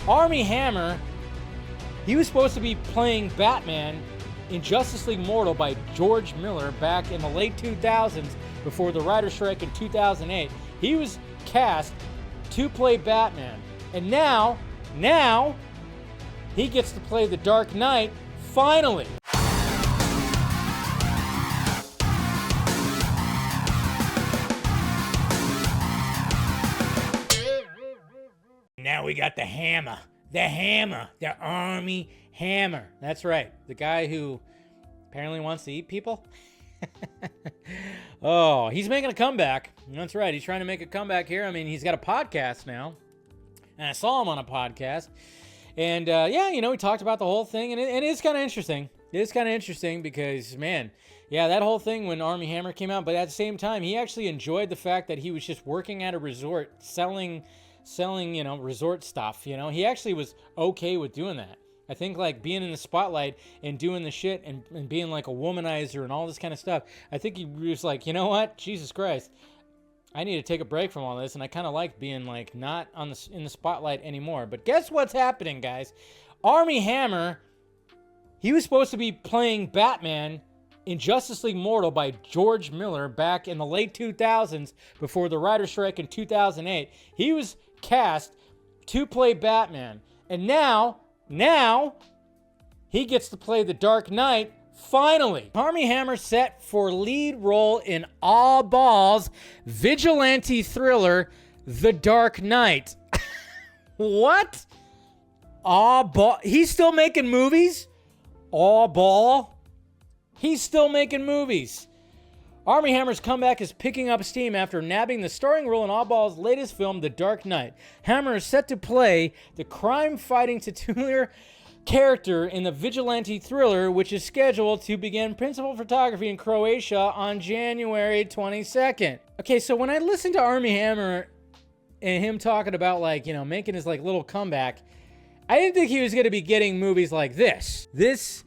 Armie Hammer, he was supposed to be playing Batman in Justice League Mortal by George Miller back in the late 2000s before the writer's strike in 2008. He was cast to play Batman. And now he gets to play the Dark Knight, finally. Now we got the Hammer, the Armie Hammer. That's right, the guy who apparently wants to eat people. Oh, he's making a comeback. That's right, he's trying to make a comeback here. I mean, he's got a podcast now, and I saw him on a podcast. And yeah, you know, we talked about the whole thing, and it is kind of interesting. It is kind of interesting because, man, yeah, that whole thing when Armie Hammer came out, but at the same time, he actually enjoyed the fact that he was just working at a resort, selling, you know, resort stuff, you know. He actually was okay with doing that. I think, like, being in the spotlight and doing the shit and being like a womanizer and all this kind of stuff, I think he was like, you know what, Jesus Christ, I need to take a break from all this, and I kind of like being, like, not in the spotlight anymore. But guess what's happening, guys? Armie Hammer, he was supposed to be playing Batman in Justice League Mortal by George Miller back in the late 2000s before the writer's strike in 2008. He was cast to play Batman. And now he gets to play the Dark Knight, finally. Armie Hammer set for lead role in All Ball's vigilante thriller, The Dark Knight. What? All Ball? He's still making movies? All Ball? He's still making movies. Armie Hammer's comeback is picking up steam after nabbing the starring role in All Ball's latest film, The Dark Knight. Hammer is set to play the crime-fighting titular character in the vigilante thriller, which is scheduled to begin principal photography in Croatia on January 22nd. Okay, so when I listened to Armie Hammer and him talking about, like, you know, making his, like, little comeback, I didn't think he was going to be getting movies like this. This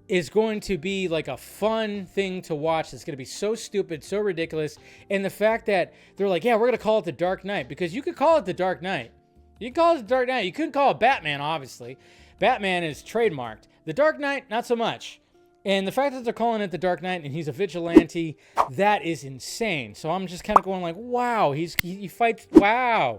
is going to be like a fun thing to watch. It's going to be so stupid, so ridiculous. And the fact that they're like, yeah, we're going to call it The Dark Knight, because you could call it The Dark Knight. You can call it The Dark Knight. You couldn't call it Batman, obviously. Batman is trademarked. The Dark Knight, not so much. And the fact that they're calling it The Dark Knight and he's a vigilante, that is insane. So I'm just kind of going like, wow, he fights, wow.